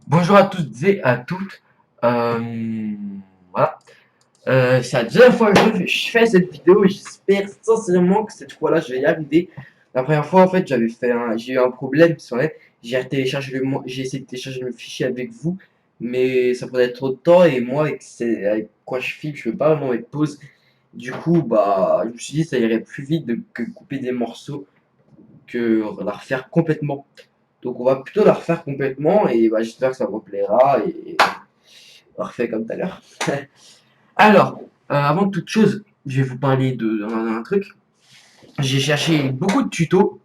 Bonjour à tous et à toutes. Voilà. C'est la deuxième fois que je fais cette vidéo et j'espère sincèrement que cette fois-là je vais y arriver. La première fois en fait j'ai eu un problème sur net. J'ai essayé de télécharger le fichier avec vous, mais ça prenait trop de temps et moi avec quoi je filme, je peux pas vraiment mettre pause. Du coup bah je me suis dit ça irait plus vite que couper des morceaux que la refaire complètement. Donc on va plutôt la refaire complètement et bah, j'espère que ça vous plaira et parfait comme tout à l'heure. Alors, avant toute chose, je vais vous parler d'un truc. J'ai cherché beaucoup de tutos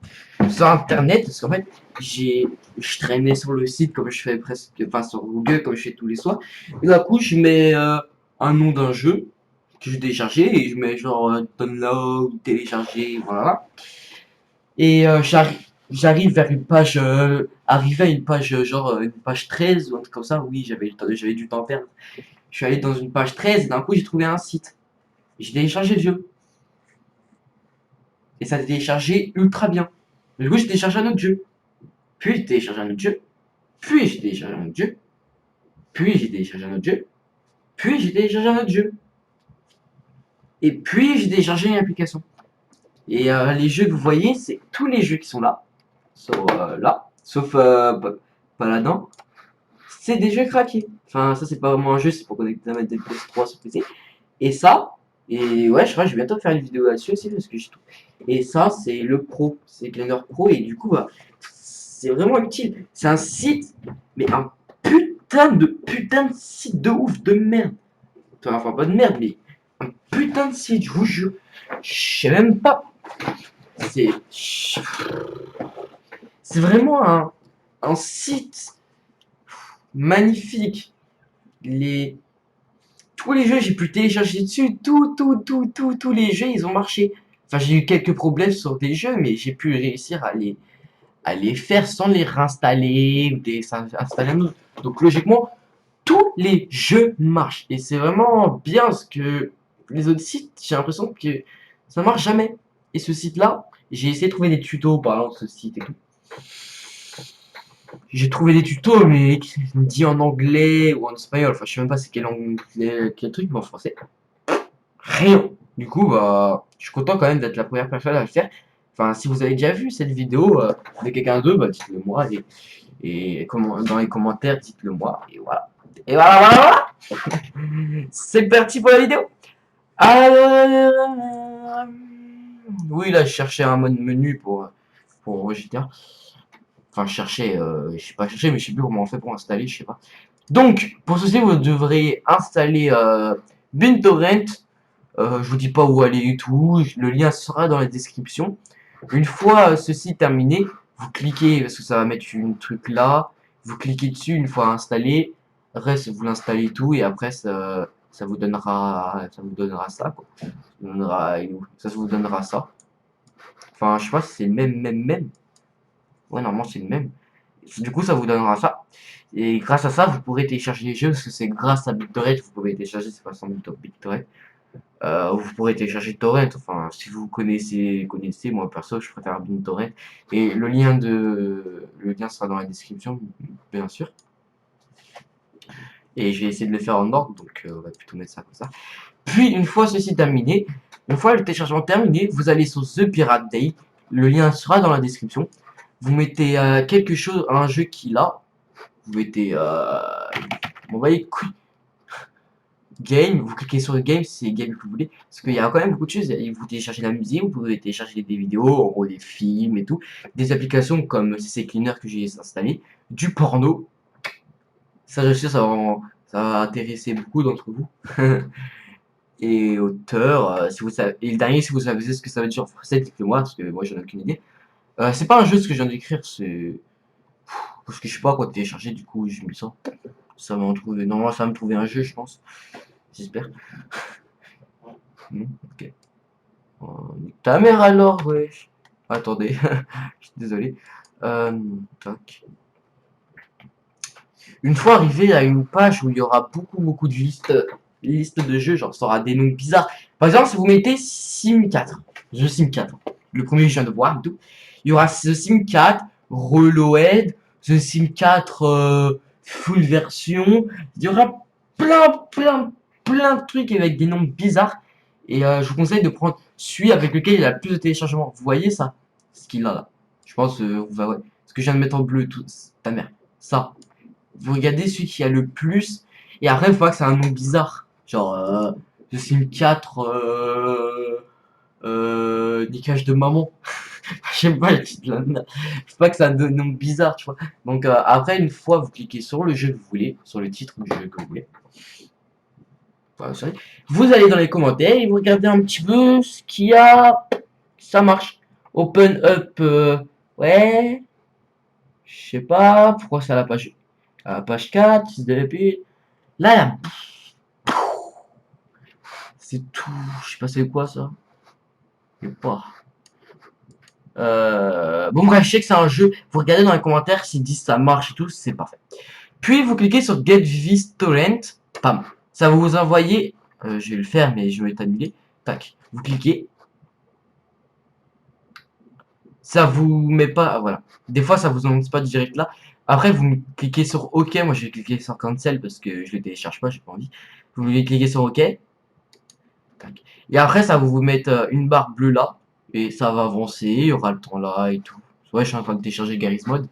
sur internet parce qu'en fait, je traînais sur le site comme je fais presque, enfin sur Google comme je fais tous les soirs. Et d'un coup, je mets un nom d'un jeu que j'ai téléchargé et je mets genre download, télécharger, voilà. Et j'arrive vers une page, arrivé à une page, une page 13 ou un truc comme ça. Oui, j'avais du temps à perdre. Je suis allé dans une page 13 et d'un coup, j'ai trouvé un site. J'ai téléchargé le jeu. Et ça a téléchargé ultra bien. Du coup, j'ai téléchargé un autre jeu. Puis, j'ai téléchargé un autre jeu. Puis, j'ai téléchargé un autre jeu. Puis, j'ai téléchargé un autre jeu. Puis, j'ai téléchargé un autre jeu. Et puis, j'ai téléchargé une application. Et les jeux que vous voyez, c'est tous les jeux qui sont là. Sauf Paladin. C'est des jeux craqués. Enfin, ça, c'est pas vraiment un jeu, c'est pour connecter à des PS3 sur PC. Et ça, et ouais, je crois que je vais bientôt faire une vidéo là-dessus aussi, parce que j'ai tout. Et ça, c'est le pro, c'est Blender Pro, et du coup, bah, c'est vraiment utile. C'est un site, mais un putain de site de ouf, de merde. Enfin, pas de merde, mais un putain de site, je vous jure. Je sais même pas. C'est. C'est vraiment un site magnifique. Les, tous les jeux, j'ai pu télécharger dessus, tous les jeux, ils ont marché. Enfin, j'ai eu quelques problèmes sur des jeux, mais j'ai pu réussir à les faire sans les réinstaller ou installer un autre. Donc, logiquement, tous les jeux marchent. Et c'est vraiment bien parce que les autres sites, j'ai l'impression que ça marche jamais. Et ce site-là, j'ai essayé de trouver des tutos parlant de ce site et tout. J'ai trouvé des tutos, mais dit en anglais ou en espagnol. Enfin, je sais même pas c'est quel anglais, quel truc, mais en français. Rien. Du coup, bah, je suis content quand même d'être la première personne à le faire. Enfin, si vous avez déjà vu cette vidéo de quelqu'un d'autre, bah, dites-le moi. Dans les commentaires, dites-le moi. Et voilà. Et voilà. C'est parti pour la vidéo. Alors, oui, là, je cherchais un mode menu pour GTA. Enfin, je sais pas chercher, mais je sais plus comment on fait pour installer, je sais pas. Donc, pour ceci, vous devrez installer BitTorrent. Je vous dis pas où aller du tout, le lien sera dans la description. Une fois ceci terminé, vous cliquez, parce que ça va mettre une truc là, vous cliquez dessus une fois installé, reste vous l'installez tout et après ça vous donnera ça quoi. Ça vous donnera ça. Enfin, je sais pas si c'est le même. Ouais, normalement c'est le même. Du coup, ça vous donnera ça. Et grâce à ça, vous pourrez télécharger les jeux, parce que c'est grâce à BitTorrent, vous pouvez télécharger, c'est pas sans BitTorrent. Vous pourrez télécharger Torrent, enfin si vous connaissez, moi perso je préfère BitTorrent. Et le lien sera dans la description, bien sûr. Et je vais essayer de le faire en ordre, donc on va plutôt mettre ça comme ça. Puis une fois ceci terminé, une fois le téléchargement terminé, vous allez sur The Pirate Day, le lien sera dans la description. Vous mettez quelque chose, un jeu qu'il a, vous mettez, bon, voyez, Game, vous cliquez sur Game si c'est Game que vous voulez, parce qu'il y a quand même beaucoup de choses. Vous téléchargez la musique, vous pouvez télécharger des vidéos, en gros des films et tout, des applications comme CC Cleaner que j'ai installé, du porno. Ça, je sais, ça va intéresser beaucoup d'entre vous. Et auteur, si vous savez, et le dernier, si vous savez ce que ça veut dire en français, dites-le moi, parce que moi j'en ai aucune idée. C'est pas un jeu ce que je viens d'écrire, c'est parce que je sais pas quoi télécharger, du coup je me sens. Ça va en trouver. Normalement, ça va me trouver un jeu, je pense. J'espère. Ok. Ta mère alors, wesh. Attendez, je suis désolé. Tac. Une fois arrivé à une page où il y aura beaucoup de listes de jeux, genre ça aura des noms bizarres. Par exemple, si vous mettez Sim 4, The Sim 4, le premier que je viens de voir et tout, il y aura The Sim 4, Reload, The Sim 4 full version. Il y aura plein de trucs avec des noms bizarres. Et je vous conseille de prendre celui avec lequel il a le plus de téléchargements. Vous voyez ça? Ce qu'il a là. Je pense, ouais. Ce que je viens de mettre en bleu, tout, ta mère. Ça. Vous regardez celui qui a le plus. Et après, il faut pas que c'est un nom bizarre. Genre, The Sim 4, niquage de maman. Je sais pas le titre là. Faut pas que c'est un nom bizarre, tu vois. Donc, après, une fois, vous cliquez sur le jeu que vous voulez, sur le titre du jeu que vous voulez. Enfin, sorry. Vous allez dans les commentaires et vous regardez un petit peu ce qu'il y a. Ça marche. Open up, ouais. Je sais pas pourquoi c'est à la page 4. Là, c'est tout. Je sais pas c'est quoi ça. Je sais pas. Bon bref, je sais que c'est un jeu. Vous regardez dans les commentaires s'ils disent ça marche et tout, c'est parfait. Puis vous cliquez sur Get Vis Torrent. Pam. Ça va vous envoyer. Je vais le faire, mais je vais t'annuler. Tac. Vous cliquez. Ça vous met pas. Ah, voilà. Des fois, ça vous annonce pas direct là. Après, vous cliquez sur OK. Moi, je vais cliquer sur Cancel parce que je le télécharge pas, j'ai pas envie. Vous voulez cliquer sur OK. Tac. Et après, ça va vous mettre une barre bleue là. Et ça va avancer. Il y aura le temps là et tout. Ouais, je suis en train de télécharger Garry's Mod.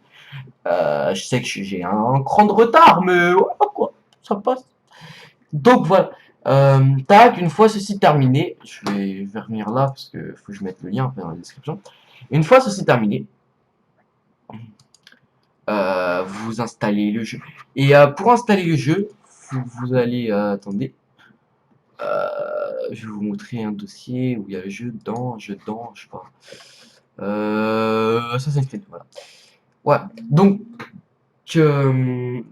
Je sais que j'ai un cran de retard, mais voilà quoi. Ça passe. Donc voilà. Tac, une fois ceci terminé, je vais revenir là parce que faut que je mette le lien après dans la description. Une fois ceci terminé, vous installez le jeu. Et pour installer le jeu, vous allez, attendez, je vais vous montrer un dossier où il y a le jeu dedans, je sais pas. Assassin's Creed, voilà. Ouais, donc il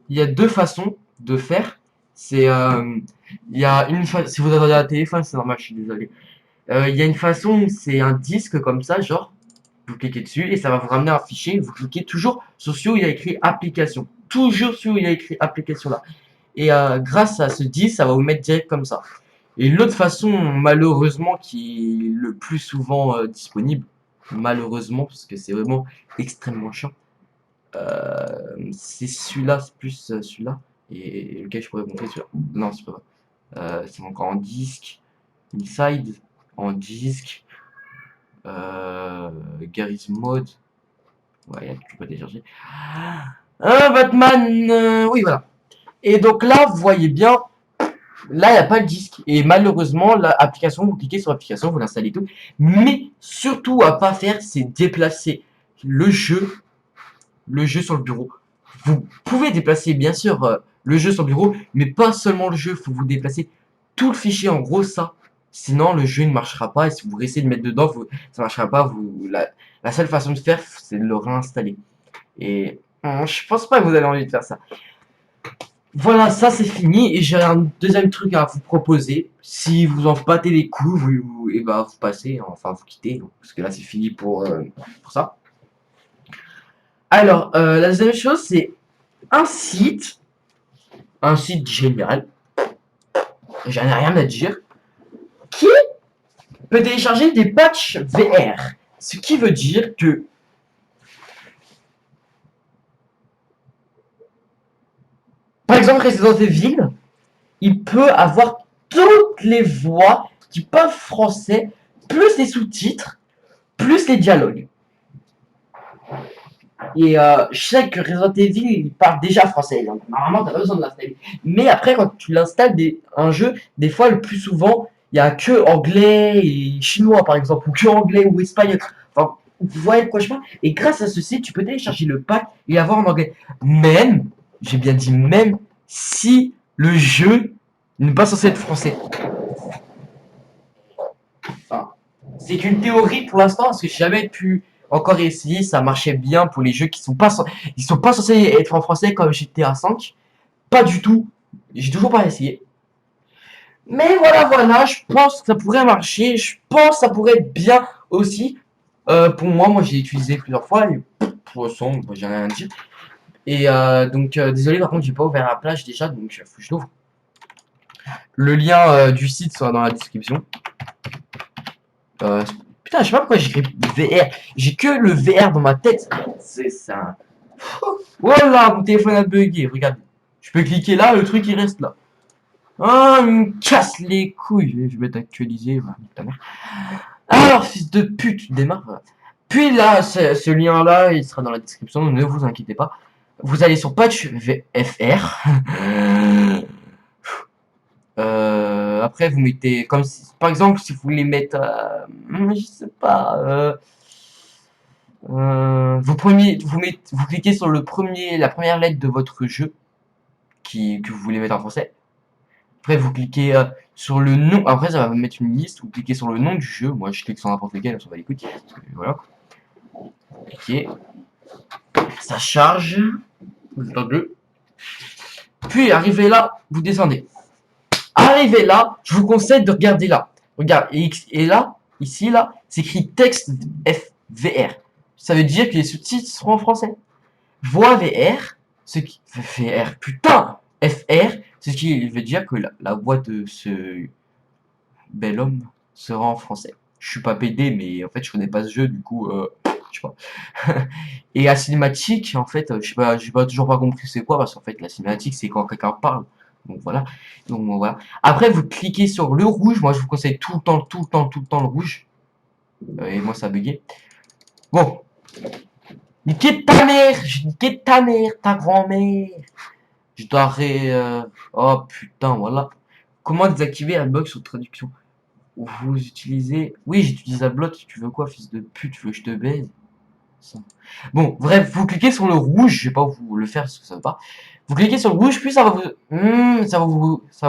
y a deux façons de faire. C'est, il y a une si vous avez un téléphone, c'est normal, je suis désolé. Il y a une façon où c'est un disque comme ça, genre, vous cliquez dessus et ça va vous ramener un fichier. Vous cliquez toujours sur celui où il y a écrit application. Toujours celui où il y a écrit application là. Et grâce à ce disque, ça va vous mettre direct comme ça. Et l'autre façon, malheureusement, qui est le plus souvent disponible, malheureusement, parce que c'est vraiment extrêmement chiant, c'est celui-là, c'est plus celui-là. Et lequel je pourrais vous montrer celui-là. Non, c'est pas vrai. C'est encore en disque. Inside, en disque. Garry's Mod. Ouais, tu peux télécharger. Batman, oui, voilà. Et donc là, vous voyez bien, là, il n'y a pas le disque. Et malheureusement, l'application, vous cliquez sur l'application, vous l'installez tout. Mais surtout à pas faire, c'est déplacer le jeu, sur le bureau. Vous pouvez déplacer, bien sûr, le jeu sur le bureau, mais pas seulement le jeu. Il faut vous déplacer tout le fichier, en gros, ça. Sinon, le jeu ne marchera pas. Et si vous essayez de mettre dedans, ça ne marchera pas. La seule façon de faire, c'est de le réinstaller. Et je pense pas que vous avez envie de faire ça. Voilà, ça c'est fini. Et j'ai un deuxième truc à vous proposer. Si vous en battez les couilles, et bah, vous passez, enfin vous quittez. Parce que là c'est fini pour ça. Alors, la deuxième chose, c'est un site. Un site génial. J'en ai rien à dire. Qui peut télécharger des patchs VR. Ce qui veut dire que par exemple, Resident Evil, il peut avoir toutes les voix qui parlent français, plus les sous-titres, plus les dialogues. Et je sais que Resident Evil, il parle déjà français. Donc normalement, t'as pas besoin de l'installer. Mais après, quand tu l'installes un jeu, des fois, le plus souvent, il y a que anglais et chinois, par exemple, ou que anglais ou espagnol. Enfin, vous voyez de quoi je parle. Et grâce à ceci, tu peux télécharger le pack et avoir en anglais. Même, j'ai bien dit même, si le jeu n'est pas censé être français. Enfin, c'est qu'une théorie pour l'instant, parce que j'ai jamais pu encore essayer. Ça marchait bien pour les jeux qui sont pas, ils sont pas censés être en français comme GTA 5. Pas du tout. J'ai toujours pas essayé. Mais voilà, je pense que ça pourrait marcher. Je pense que ça pourrait être bien aussi. Pour moi, j'ai utilisé plusieurs fois. Et pour le son, j'ai rien à dire. Et donc, désolé, par contre, j'ai pas ouvert la plage déjà, donc faut que je l'ouvre. Le lien du site sera dans la description. Putain, je sais pas pourquoi j'écris VR. J'ai que le VR dans ma tête. C'est ça. Voilà, mon téléphone a bugué, regardez. Je peux cliquer là, le truc il reste là. Ah, il me casse les couilles. Je vais t'actualiser. Voilà. Alors, fils de pute, démarre. Voilà. Puis là, ce lien-là, il sera dans la description, ne vous inquiétez pas. Vous allez sur Patch FR. Après, vous mettez, comme si, par exemple, si vous voulez mettre, je sais pas, vous cliquez sur la première lettre de votre jeu que vous voulez mettre en français. Après, vous cliquez sur le nom. Après, ça va vous mettre une liste. Vous cliquez sur le nom du jeu. Moi, je clique sur n'importe lequel, on s'en va les couilles. Voilà. Cliquez. Ça charge. Vous êtes en deux. Puis, arrivé là, vous descendez. Arrivé là, je vous conseille de regarder là. Regarde, et là, ici, là, c'est écrit texte FVR. Ça veut dire que les sous-titres seront en français. Voix VR, ce qui VR, putain, FR, c'est ce qui veut dire que la voix de ce bel homme sera en français. Je suis pas PD, mais en fait, je connais pas ce jeu, du coup, je sais pas. Et la cinématique, en fait, je sais pas, j'ai pas toujours pas compris c'est quoi, parce qu'en fait, la cinématique, c'est quand quelqu'un parle. Donc voilà. Donc voilà. Après, vous cliquez sur le rouge. Moi, je vous conseille tout le temps, tout le temps, tout le temps le rouge. Et moi, ça a bugué. Bon. Niquez ta mère! J'ai niqué ta mère, ta grand-mère. Je dois Oh putain, voilà. Comment désactiver un bug sur traduction? Vous utilisez... Oui, j'utilise la blotte. Tu veux quoi, fils de pute? Tu veux que je te baise? Ça. Bon, bref, vous cliquez sur le rouge. Je vais pas vous le faire parce que ça va pas. Vous cliquez sur le rouge, puis ça va ça va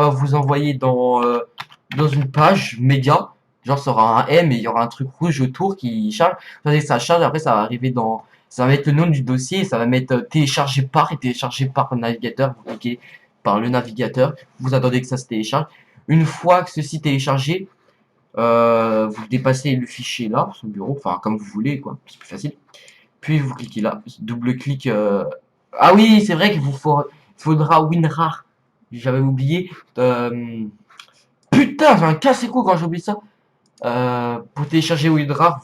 vous envoyer dans une page média. Genre, ça aura un M et il y aura un truc rouge autour qui charge. Ça charge, après ça va arriver dans... Ça va mettre le nom du dossier, ça va mettre téléchargé par et téléchargé par le navigateur. Vous cliquez par le navigateur, vous attendez que ça se télécharge. Une fois que ceci est téléchargé, vous dépassez le fichier là, sur le bureau, enfin comme vous voulez, quoi, c'est plus facile. Puis vous cliquez là, double-clic. Ah oui, c'est vrai qu'il faudra WinRAR. J'avais oublié. Putain, j'ai un casse-écou quand j'oublie ça. Pour télécharger WinRAR,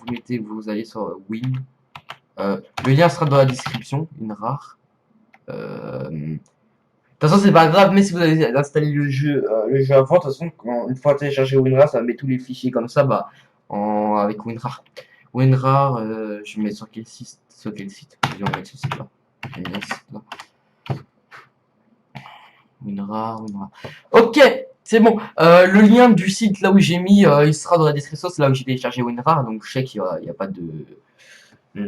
vous allez sur Win. Le lien sera dans la description. WinRAR. De toute façon, c'est pas grave, mais si vous avez installé le jeu avant, de toute façon, une fois téléchargé WinRAR, ça met tous les fichiers comme ça, bah, avec WinRAR. WinRAR, je vais mettre sur quel site? Sur quel site? Je vais mettre sur ce site-là. J'aime bien ce site-là. WinRAR. Ok, c'est bon. Le lien du site là où j'ai mis, il sera dans la description. C'est là où j'ai téléchargé WinRAR, donc je sais qu'il n'y a pas de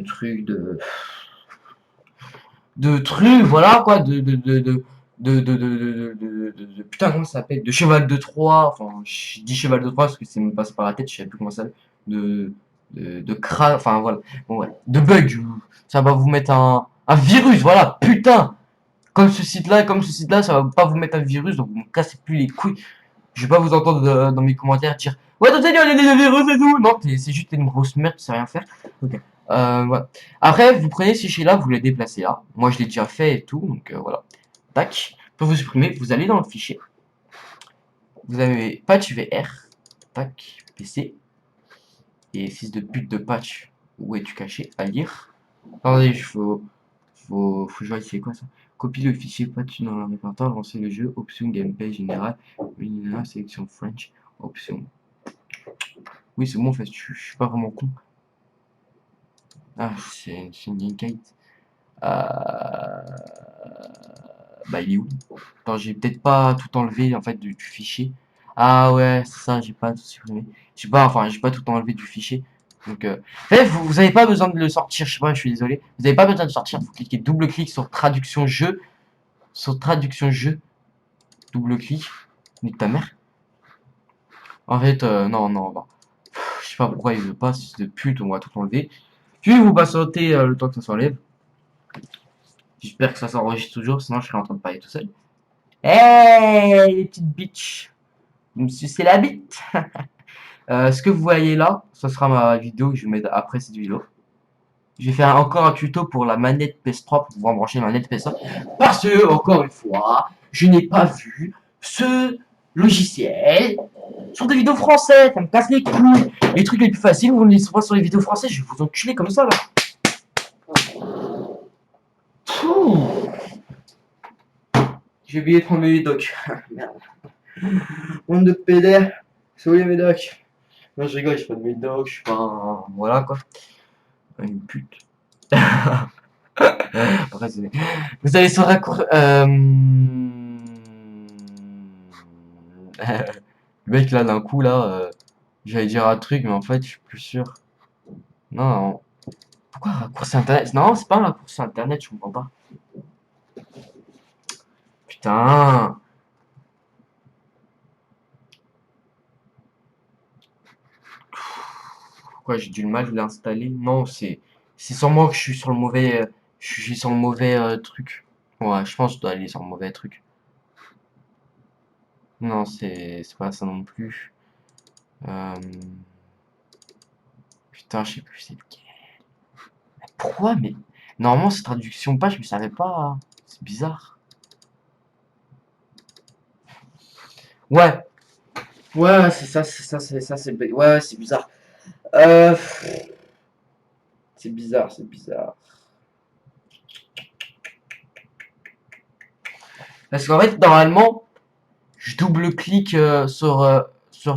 truc de truc, voilà quoi, putain, comment ça s'appelle, de cheval de Troie. Enfin, je dis cheval de Troie parce que c'est me passe par la tête, je sais plus comment ça s'appelle, enfin voilà, bon, ouais, de bug. Ça va vous mettre un virus, voilà, putain. Comme ce site-là, ça va pas vous mettre un virus, donc vous me cassez plus les couilles. Je vais pas vous entendre dans mes commentaires dire ouais, attendez, il y a des virus et tout. Non, c'est juste une grosse merde, tu sais rien faire. Ok. Voilà. Après, vous prenez ces fichiers-là, vous les déplacez là. Moi, je l'ai déjà fait et tout, donc voilà. Tac. Pour vous supprimer, vous allez dans le fichier. Vous avez patch VR. Tac. PC. Et fils de pute de patch. Où es-tu caché? À lire. Attendez, faut que je vois c'est quoi ça. Copier le fichier patch dans le répertoire, lancer le jeu, option gameplay général, sélection French, option. Oui, c'est bon en fait, je suis pas vraiment con. Ah, c'est une Linkate. Bah, il est où? Attends, j'ai peut-être pas tout enlevé en fait du fichier. Ah ouais, c'est ça, j'ai pas tout supprimé. J'ai pas tout enlevé du fichier. Donc, bref, vous avez pas besoin de le sortir, je sais pas, je suis désolé. Vous avez pas besoin de sortir, vous cliquez double-clic sur traduction jeu. Sur traduction jeu, double-clic. Nique ta mère. En fait, non, non, bah, je sais pas pourquoi il veut pas, c'est de pute, on va tout enlever. Puis vous patientez le temps que ça s'enlève. J'espère que ça s'enregistre toujours, sinon je serai en train de parler tout seul. Hey, les petites bitches. Vous me sucez la bite. Ce que vous voyez là, ce sera ma vidéo que je vais mettre après cette vidéo. Je vais faire encore un tuto pour la manette PS3 pour pouvoir brancher la manette PS3. Parce que, encore une fois, je n'ai pas vu ce logiciel sur des vidéos françaises. Ça me casse les couilles. Les trucs les plus faciles, vous les trouvez sur les vidéos françaises, je vais vous enculer comme ça là. Pouh. J'ai oublié de prendre mes médocs. Merde. Monde de PD. C'est où les médocs? Non, je rigole, j'ai pas de médocs, je suis pas un... Voilà quoi. Une pute. Après, vous allez sur raccourci. Le mec là d'un coup là, j'allais dire un truc, mais en fait je suis plus sûr. Non, non. Pourquoi raccourci internet? Non, c'est pas un raccourci internet, je comprends pas. Putain. Pourquoi j'ai du mal à l'installer? Non, c'est sûrement que je suis sur le mauvais je suis sur le mauvais truc. Ouais, je pense que je dois aller sur le mauvais truc. Non, c'est pas ça non plus. Euh, Putain, je sais plus c'est lequel. Pourquoi mais normalement c'est traduction page, mais je savais pas. C'est bizarre. Ouais, ouais, ouais, c'est bizarre. Euh, c'est bizarre, c'est bizarre. Parce qu'en fait, normalement, je double-clique sur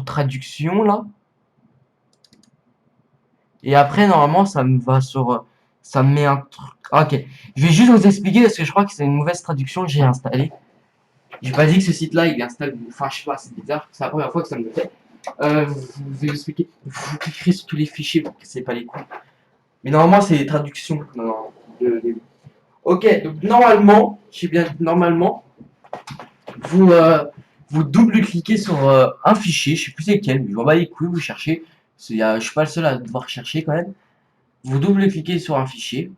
traduction là. Et après, normalement, ça me va sur. Ça me met un truc. Ah, ok. Je vais juste vous expliquer parce que je crois que c'est une mauvaise traduction que j'ai installée. J'ai pas dit que ce site-là il est installé. Enfin, je sais pas, c'est bizarre. C'est la première fois que ça me le fait. Vous vais expliquer. Vous cliquerez sur tous les fichiers pour que c'est pas les coups. Mais normalement, c'est les traductions. Non, ok, donc normalement, je sais bien, normalement, vous, vous double-cliquez sur un fichier, je sais plus c'est lequel, mais je m'en bats les couilles, vous cherchez. Je suis pas le seul à devoir chercher quand même. Vous double-cliquez sur un fichier.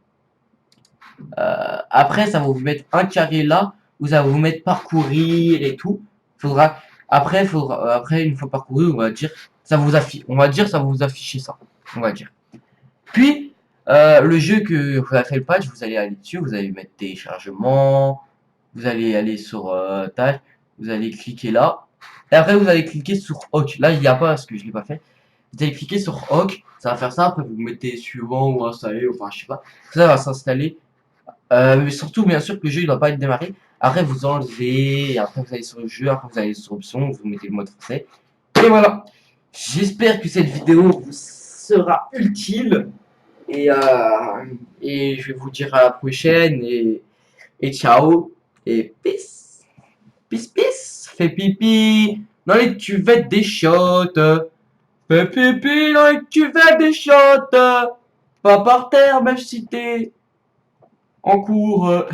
Après, ça va vous mettre un carré là, où ça va vous mettre parcourir et tout. Faudra, après, une fois parcouru, on va dire, ça va vous afficher ça, on va dire. Puis, le jeu que vous avez fait le patch, vous allez aller dessus, vous allez mettre téléchargement, vous allez aller sur tâche, vous allez cliquer là, et après vous allez cliquer sur OK. Là, il n'y a pas parce que je l'ai pas fait. Vous allez cliquer sur OK, ça va faire ça, après vous mettez suivant ou installer, enfin je sais pas. Ça va s'installer. Mais surtout, bien sûr, que le jeu il doit pas être démarré. Après, vous enlevez, et après vous allez sur le jeu, après vous allez sur options, vous mettez le mode français. Et voilà. J'espère que cette vidéo vous sera utile. Et, euh, et je vais vous dire à la prochaine. Et ciao. Et peace. Peace, peace. Fais pipi dans les cuvettes des chiottes. Fais pipi dans les cuvettes des chiottes. Pas par terre, même si t'es en cours.